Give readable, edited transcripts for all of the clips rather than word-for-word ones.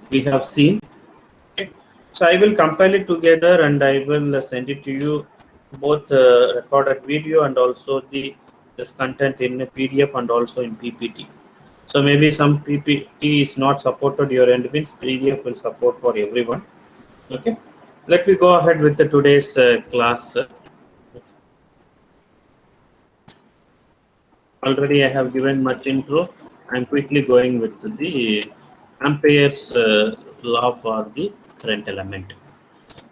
we have seen. Okay. So I will compile it together and I will send it to you, both recorded video and also this content in a PDF and also in PPT. So maybe some PPT is not supported your end, means PDF will support for everyone. Okay, let me go ahead with the today's class. Already I have given much intro. I'm quickly going with the Ampere's law for the current element.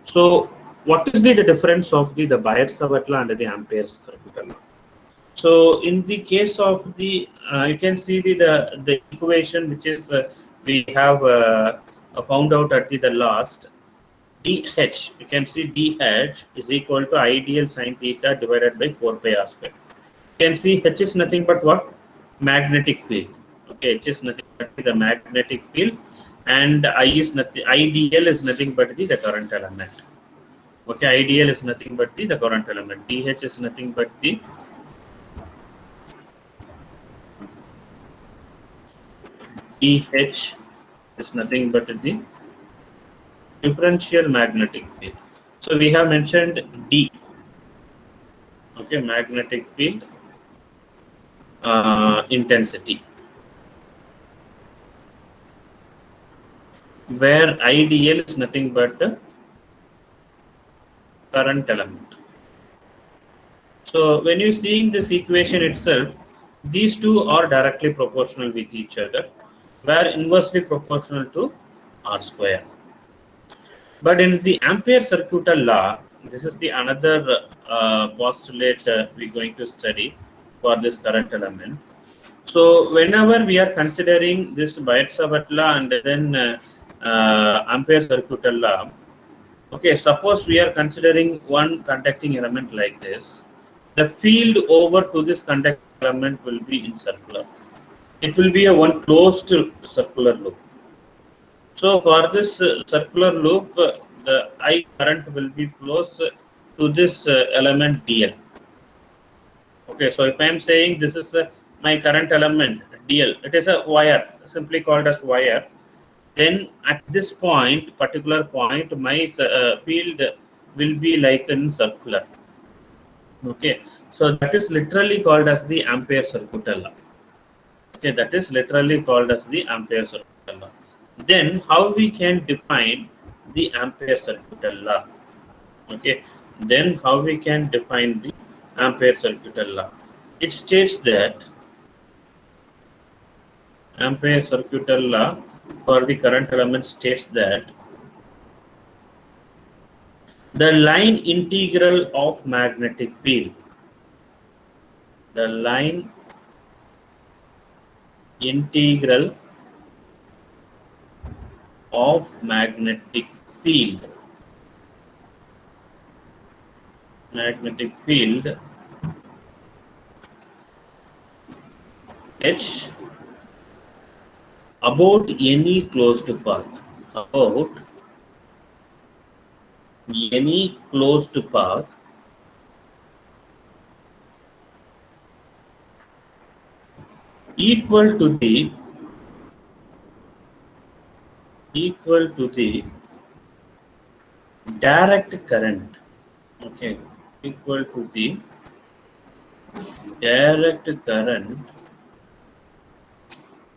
So what is the difference of the Biot-Savart law and the Ampere's current law? So in the case of the, you can see the equation which is we have found out at the last. dH, you can see dH is equal to ideal sine theta divided by 4 pi r square. You can see H is nothing but what? Magnetic field. Okay, H is nothing but the magnetic field, and I is nothing. IDL is nothing but the current element. Okay, IDL is nothing but the current element. DH is nothing but the DH is nothing but the differential magnetic field. So we have mentioned D. Okay, magnetic field intensity, where IDL is nothing but the current element. So when you seeing this equation itself, these two are directly proportional with each other, where inversely proportional to R square. But in the Ampere circuital law, this is the another postulate we're going to study for this current element. So whenever we are considering this Biot-Savart law and then Ampere circuital law, okay, suppose we are considering one conducting element like this, the field over to this conducting element will be in circular. It will be a one closed circular loop. So for this circular loop, the I current will be flows to this element DL. Okay, so if I am saying this is my current element DL, it is a wire, simply called as wire. Then at this point, particular point, my field will be like in circular. Okay, so that is literally called as the Ampere circuital law. Okay, that is literally called as the Ampere circuital law. Then how we can define the Ampere circuital law? Okay, then how we can define the Ampere circuital law? It states that Ampere circuital law for the current element states that the line integral of magnetic field, the line integral of magnetic field H about any closed path, about any closed path equal to the direct current. Okay, equal to the direct current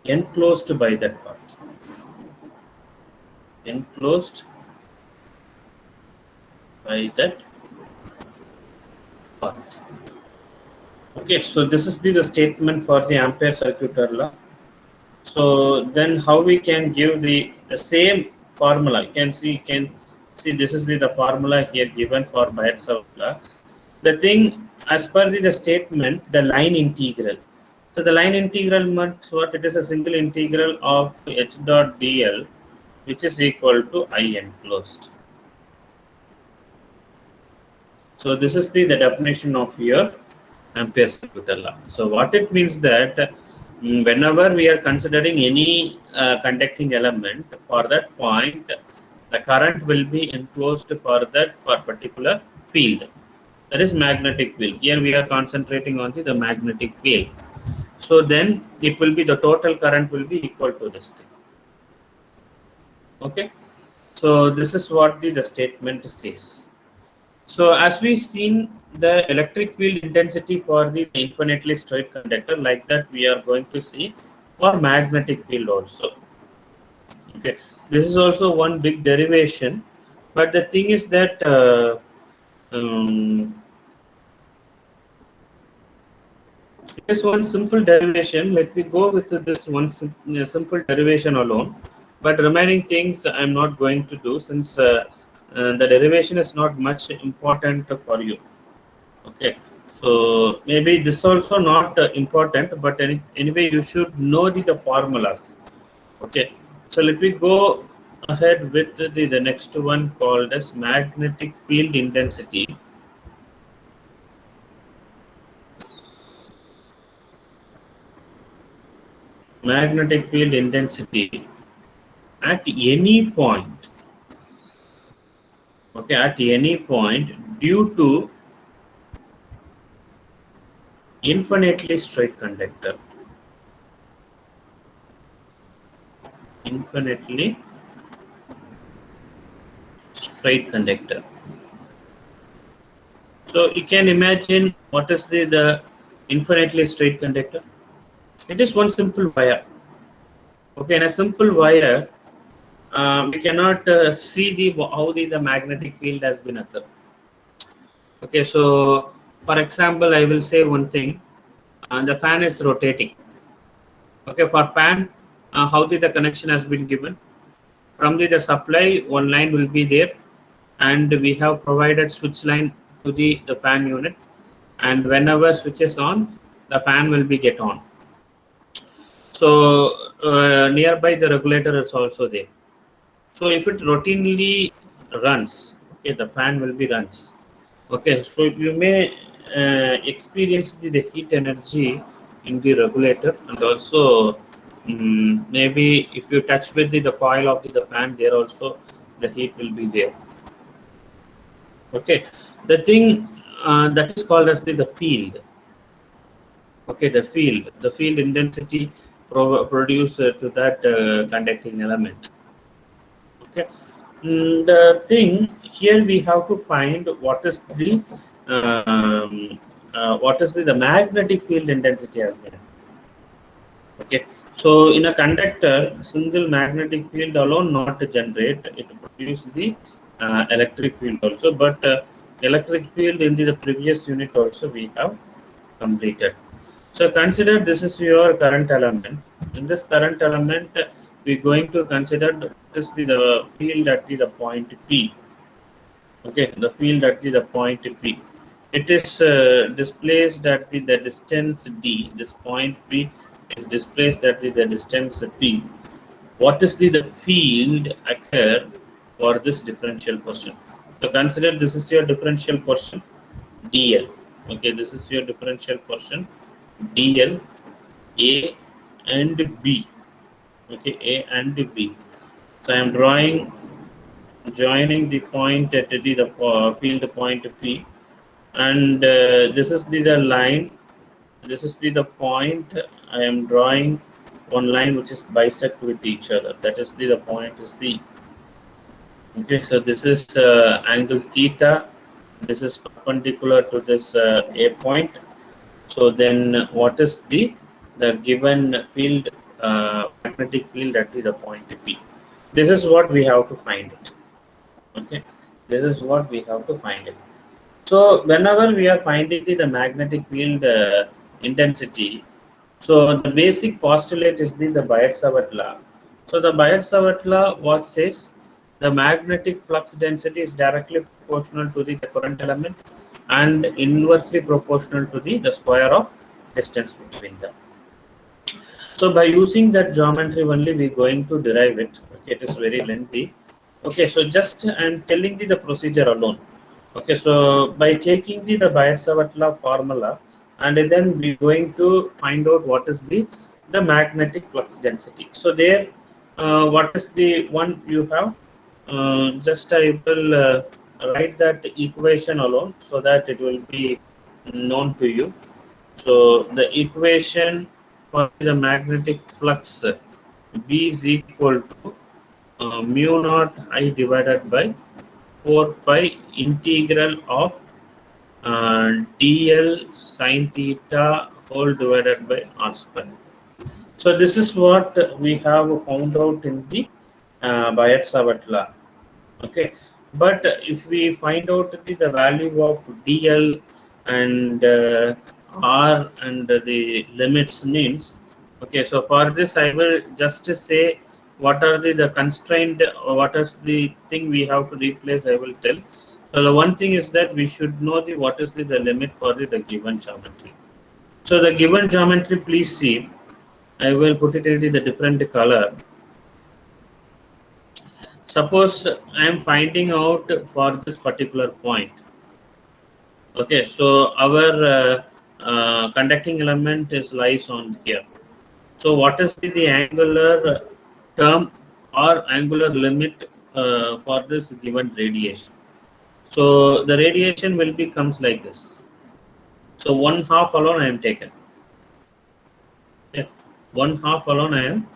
enclosed by that path. Enclosed by that path. Okay, so this is the statement for the Ampere circuital law. So then how we can give the same formula? You can see this is the formula here given for Biot-Savart law. The thing as per the statement, the line integral. So the line integral means what? It is a single integral of H dot dl, which is equal to I enclosed. So this is the definition of your Ampere circuital law. So what it means that whenever we are considering any conducting element, for that point, the current will be enclosed for particular field. That is magnetic field. Here we are concentrating on the magnetic field. So then it will be the total current will be equal to this thing. Okay, so this is what the statement says. So as we seen the electric field intensity for the infinitely straight conductor, like that we are going to see for magnetic field also. Okay, this is also one big derivation, but the thing is that um, it is one simple derivation. Let me go with this one simple derivation alone, but remaining things I'm not going to do, since the derivation is not much important for you. Okay, so maybe this also not important, but anyway you should know the formulas. Okay, so let me go ahead with the next one called as magnetic field intensity. Magnetic field intensity at any point. Okay, at any point due to infinitely straight conductor. Infinitely straight conductor. So you can imagine what is the infinitely straight conductor. It is one simple wire. Okay, in a simple wire, we cannot see how the magnetic field has been occurred. Okay, so for example, I will say one thing. The fan is rotating. Okay, for fan, how the connection has been given from the supply. One line will be there, and we have provided switch line to the fan unit. And whenever switch is on, the fan will be get on. So nearby the regulator is also there. So if it routinely runs, okay, the fan will be runs. Okay, so you may experience the heat energy in the regulator, and also maybe if you touch with the coil of the fan, there also the heat will be there. Okay, the thing that is called as the field. Okay, the field intensity produced to that conducting element. Okay, the thing here we have to find what is the magnetic field intensity has been. Okay, so in a conductor, single magnetic field alone not to generate, it produce the electric field also, but electric field in the previous unit also we have completed. So consider this is your current element. In this current element, we're going to consider what is the field at the point P. Okay, the field at the point P. It is displaced at the distance D. This point P is displaced at the distance P. What is the field occur for this differential portion? So consider this is your differential portion DL. Okay, this is your differential portion DL, A and B. Okay, A and B. So I am joining the point at the field point P, and this is the line. This is the point. I am drawing one line which is bisect with each other. That is the point C. Okay, so this is angle theta. This is perpendicular to this A point. So then, what is the given field, magnetic field at the point P? This is what we have to find it. Okay, this is what we have to find it. So whenever we are finding the magnetic field intensity, so the basic postulate is the Biot-Savart law. So the Biot-Savart law what says the magnetic flux density is directly proportional to the current element and inversely proportional to the square of distance between them. So by using that geometry only, we're going to derive it. Okay, it is very lengthy. Okay, so just I'm telling the procedure alone. Okay, so by taking the Biot-Savart law formula, and then we're going to find out what is the magnetic flux density. So there, what is the one you have? Just I will write that equation alone so that it will be known to you. So the equation for the magnetic flux B is equal to mu naught I divided by 4 pi integral of dl sin theta whole divided by r square. So this is what we have found out in the Bayat-Savart law. Okay, but if we find out the value of dl and r and the limits means, okay, so for this I will just say what are the constraint, what is the thing we have to replace, I will tell. So the one thing is that we should know the what is the limit for the given geometry. So the given geometry, please see, I will put it in the different color. Suppose I am finding out for this particular point. Okay, so our conducting element is lies on here. So what is the angular term or angular limit for this given radiation? So the radiation will be comes like this. So 1/2 alone I am taken. Okay. 1/2 alone I am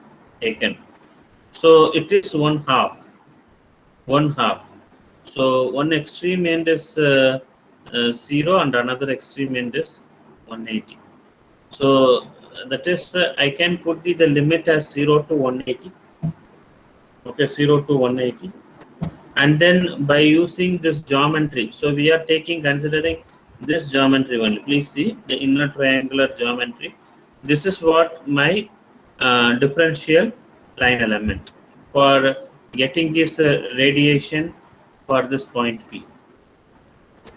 taken. So it is 1/2. 1/2. So one extreme end is 0 and another extreme end is 180. So that is I can put the limit as 0 to 180. Okay, 0 to 180. And then by using this geometry, so we are considering this geometry only. Please see the inner triangular geometry. This is what my differential line element for getting this radiation for this point P.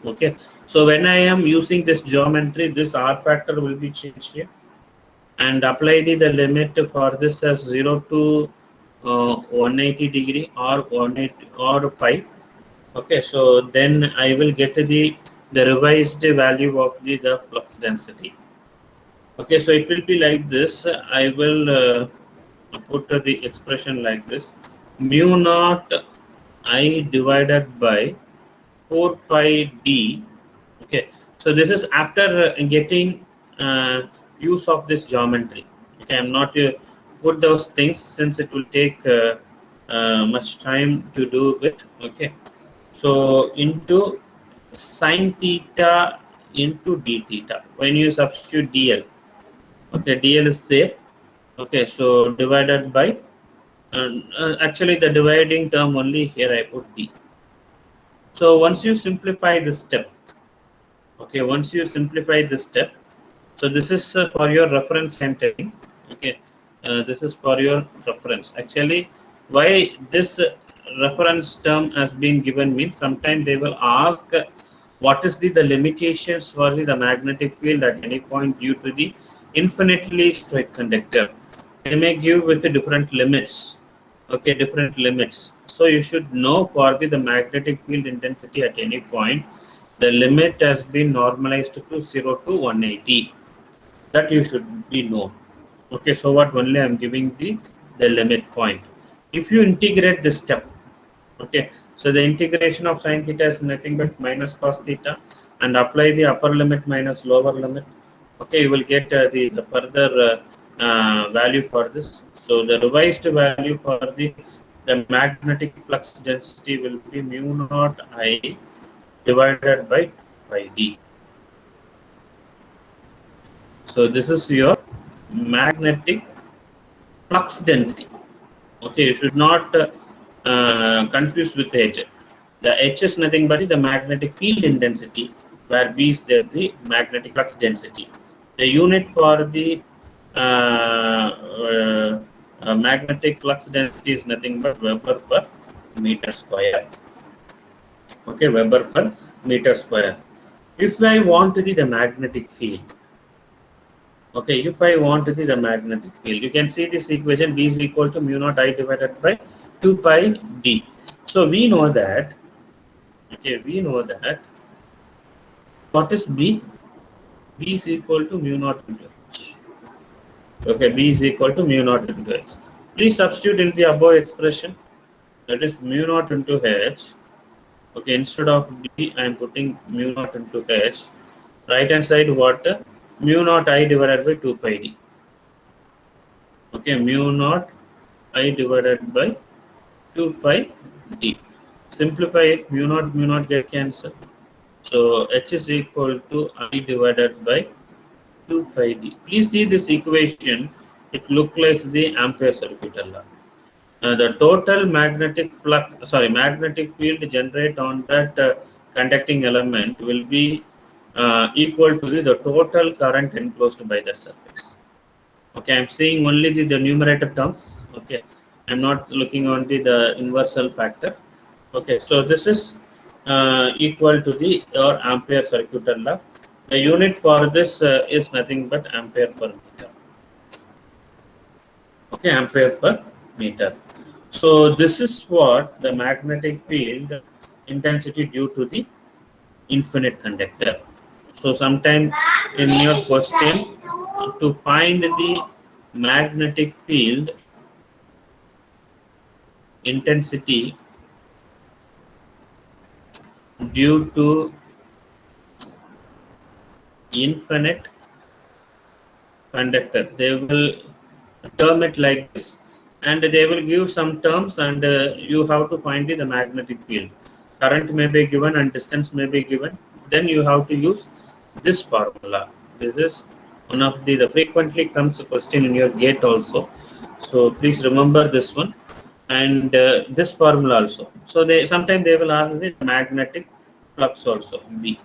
Okay, so when I am using this geometry, this R factor will be changed here and apply the limit for this as 0 to 180 degree or 180 or pi. Okay, so then I will get the revised value of the flux density. Okay, so it will be like this. I will put the expression like this: mu naught I divided by 4 pi d. Okay, so this is after getting use of this geometry. Okay, I'm not put those things since it will take much time to do it. Okay, so into sine theta into d theta. When you substitute dl, okay, dl is there. Okay, so divided by actually the dividing term only here I put d. So once you simplify this step, okay, once you simplify this step, so this is for your reference I'm telling. Okay, this is for your reference. Actually, why this reference term has been given means sometimes they will ask what is the limitations for the magnetic field at any point due to the infinitely straight conductor. They may give with the different limits. Okay, different limits. So you should know for the magnetic field intensity at any point, the limit has been normalized to 0 to 180. That you should be known. Okay, so what only I am giving the limit point. If you integrate this step, okay, so the integration of sine theta is nothing but minus cos theta, and apply the upper limit minus lower limit. Okay, you will get the further value for this. So the revised value for the magnetic flux density will be mu naught I divided by 2πd. So this is your magnetic flux density. Okay, you should not confuse with H. The H is nothing but the magnetic field intensity, where B is the magnetic flux density. The unit for the magnetic flux density is nothing but Weber per meter square. Okay, Weber per meter square. If I want the magnetic field, okay, if I want the magnetic field, you can see this equation: B is equal to mu naught I divided by 2 pi d. So we know that, okay, we know that what is B? B is equal to mu naught into H. Okay, B is equal to mu naught into H. Please substitute in the above expression, that is mu naught into H. Okay, instead of B, I am putting mu naught into H. Right hand side, what? Mu naught I divided by 2 pi d. Okay, mu naught I divided by 2 pi d. Simplify it, mu naught get cancelled. So H is equal to I divided by 2 pi d. Please see this equation. It looks like the ampere circuit law. The total magnetic flux, magnetic field generated on that conducting element will be equal to the total current enclosed by the surface. Okay, I'm seeing only the numerator terms. Okay, I'm not looking on the inversal factor. Okay, so this is equal to the your ampere circuit law. The unit for this is nothing but ampere per meter. Okay, ampere per meter. So this is what the magnetic field intensity due to the infinite conductor. So sometime in your question, to find the magnetic field intensity due to infinite conductor, they will term it like this, and they will give some terms, and you have to find the magnetic field. Current may be given and distance may be given. Then you have to use this formula. This is one of the frequently comes question in your gate also. So please remember this one, and this formula also. So they sometimes they will ask the magnetic flux also, B.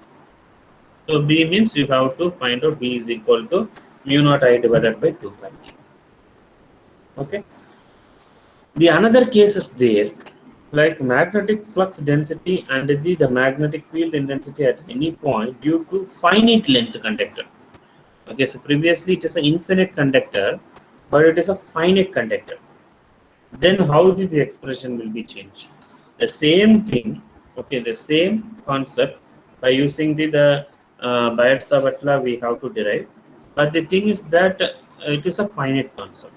So B means you have to find out B is equal to mu naught I divided by 2 pi. Okay. The another case is there, like magnetic flux density and the magnetic field intensity at any point due to finite length conductor. Okay, so previously it is an infinite conductor, but it is a finite conductor. Then how the expression will be changed? The same thing, okay, the same concept by using the Bayes-Savart law we have to derive. But the thing is that it is a finite concept.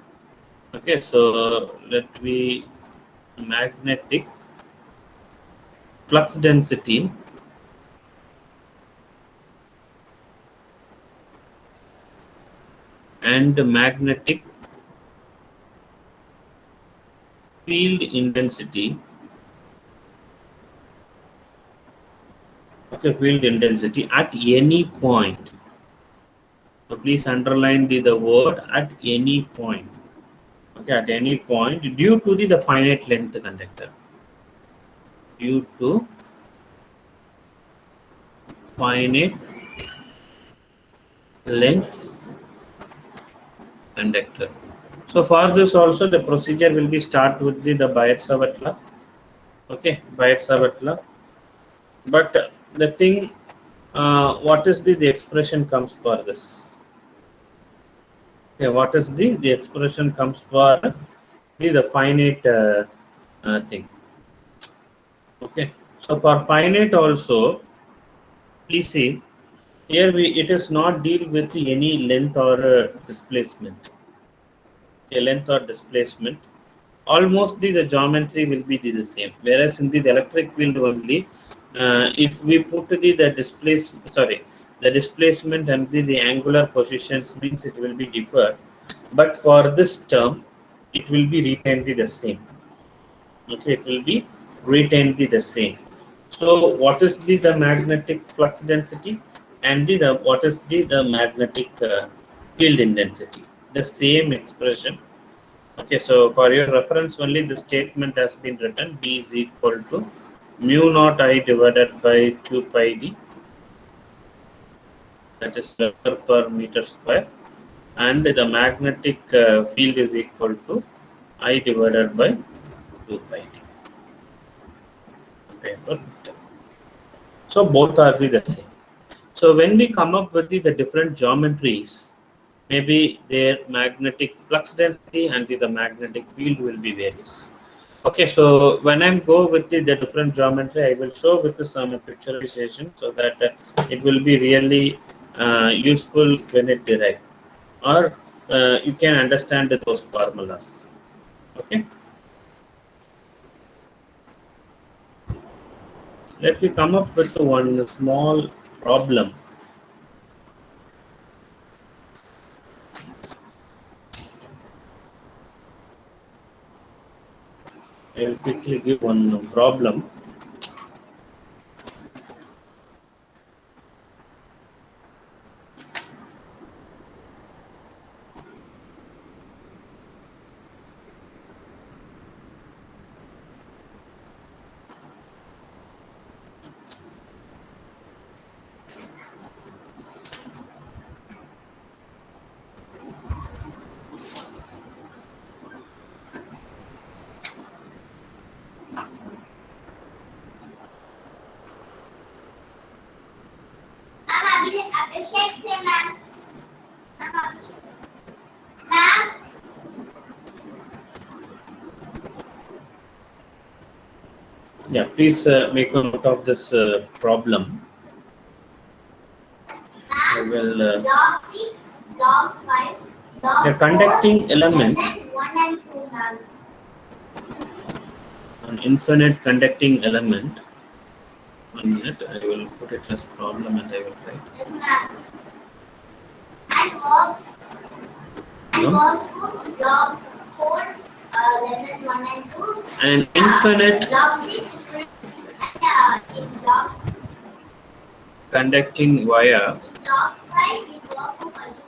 Okay, so let me magnetic flux density and magnetic field intensity. Okay, field intensity at any point. So please underline the word at any point. Okay, at any point due to the finite length conductor. Due to finite length conductor. So for this also the procedure will be start with the Bayes-Savart law. Okay, Bayes-Savart law. But the thing, what is the expression comes for this? Okay, what is the expression comes for the finite thing? Okay, so for finite also, please see here it is not deal with any length or displacement. Okay, length or displacement. Almost the geometry will be the same. Whereas in the electric field only, if we put the displacement and the angular positions means it will be differ. But for this term, it will be retained the same. Okay, it will be retained the same. So what is the magnetic flux density and what is the magnetic field intensity? The same expression. Okay, so for your reference only, the statement has been written. B is equal to mu naught I divided by 2 pi d, that is Weber per meter square, and the magnetic field is equal to I divided by 2 pi d. Okay, but so both are the same. So when we come up with the different geometries, maybe their magnetic flux density and the magnetic field will be various. Okay, so when I'm go with the different geometry, I will show with some picturization so that it will be really useful when it derived, or you can understand those formulas. Okay, let me come up with one small problem. I will quickly give one problem. Yeah, please make a note of this problem. I will. Log 6, log 5, log The conducting 4, element, less than 1 and 2 now. an infinite conducting element. 1 minute, I will put it as problem and I will write. Yes, ma'am. And log No? log 4, less than 1 and 2. An infinite Log 6, in log conducting wire, log 5, it work to also.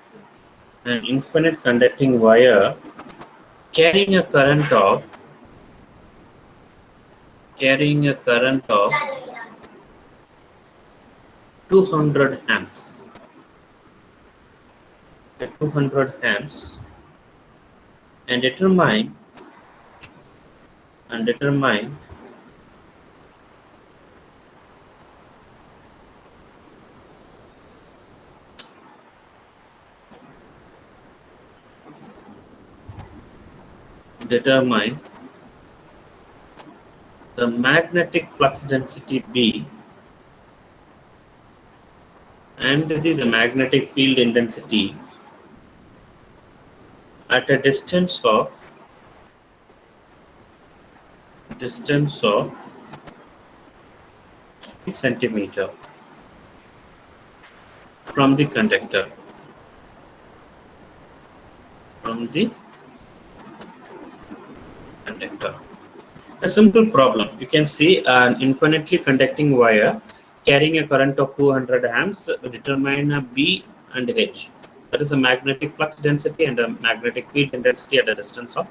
an infinite conducting wire carrying a current of 200 amps. At 200 amps, and determine determine the magnetic flux density B and the magnetic field intensity at a distance of 3 centimeter from the conductor. A simple problem. You can see an infinitely conducting wire carrying a current of 200 amps. Determine a B and H. That is a magnetic flux density and a magnetic field intensity at a distance of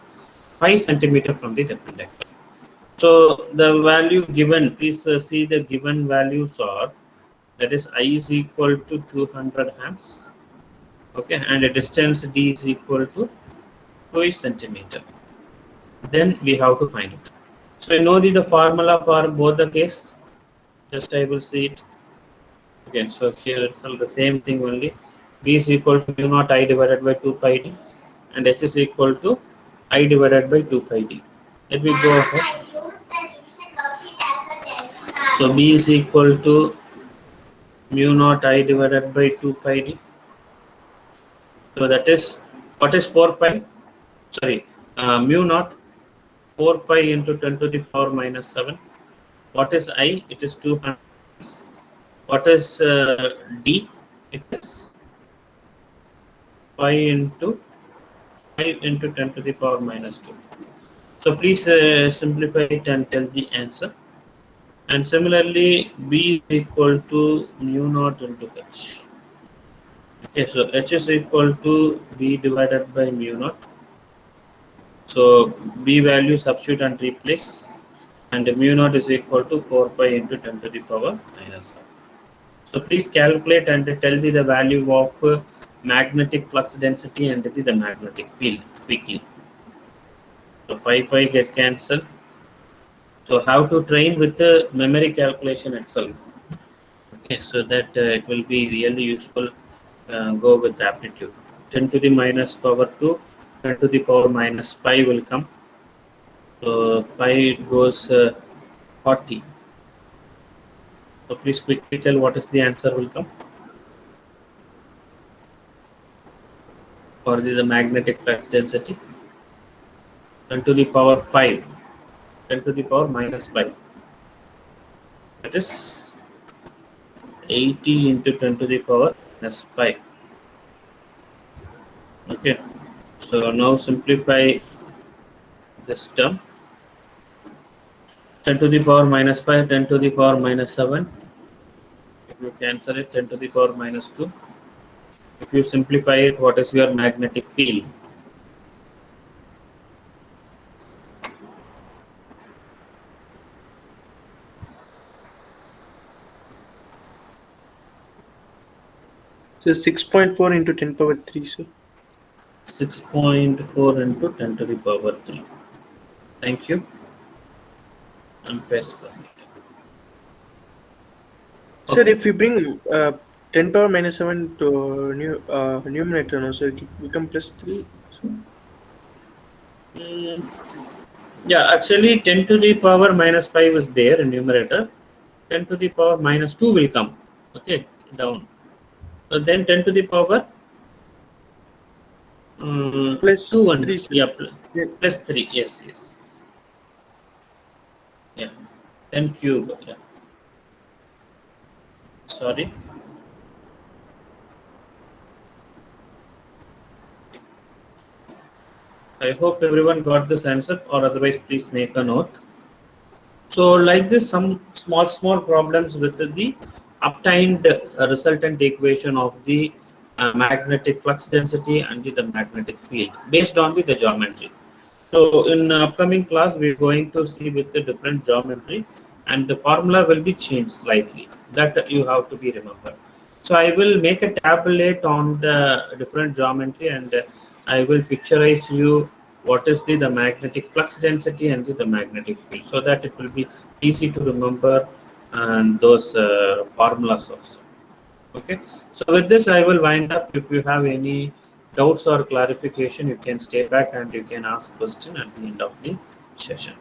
5 centimeter from the conductor. So the value given, please see the given values are, that is I is equal to 200 amps. Okay, and a distance D is equal to 2 centimeter. Then we have to find it. So you know the formula for both the case. Just I will see it. Okay, so here it's all the same thing only. B is equal to mu naught I divided by 2 pi d, and H is equal to I divided by 2 pi d. Let me go ahead. So B is equal to mu naught I divided by 2 pi d. So that is, what is 4 pi? Sorry, mu naught 4 pi into 10 to the power minus 7. What is I? It is 200. What is D? It is 5 into 10 to the power minus 2. So please simplify it and tell the answer. And similarly, B is equal to mu naught into H. Okay, so H is equal to B divided by mu naught. So B value substitute and replace, and mu naught is equal to 4 pi into 10 to the power minus 7. So please calculate and tell the value of magnetic flux density and the magnetic field quickly. So pi get cancelled. So how to train with the memory calculation itself. Okay, so that it will be really useful. Go with aptitude. 10 to the minus power 2, 10 to the power minus pi will come. So pi goes 40. So please quickly tell what is the answer will come for the magnetic flux density. 10 to the power 5, 10 to the power minus 5. That is 80 into 10 to the power minus 5. Okay, so now simplify this term. 10 to the power minus 5, 10 to the power minus 7. If you cancel it, 10 to the power minus 2. If you simplify it, what is your magnetic field? So 6.4 into 10 power 3, sir. 6.4 into 10 to the power 3. Thank you. Amperes per meter. Sir, Okay. if we bring 10 power minus 7 to numerator, no, so it will become plus 3. So, Mm, yeah, actually 10 to the power minus 5 is there in numerator. 10 to the power minus 2 will come. Okay, down. So then 10 to the power plus 2 and 3, sir. yeah, Yeah. plus 3. Yes, yes, yes. Yeah, 10 cube. Yeah. Sorry. I hope everyone got this answer, or otherwise please make a note. So like this, some small problems with the obtained resultant equation of the magnetic flux density and the magnetic field based on the geometry. So in upcoming class, we're going to see with the different geometry, and the formula will be changed slightly. That you have to be remembered. So I will make a tablet on the different geometry, and I will picturize you what is the magnetic flux density and the magnetic field, so that it will be easy to remember and those formulas also. Okay, so with this I will wind up. If you have any doubts or clarification, you can stay back and you can ask question at the end of the session.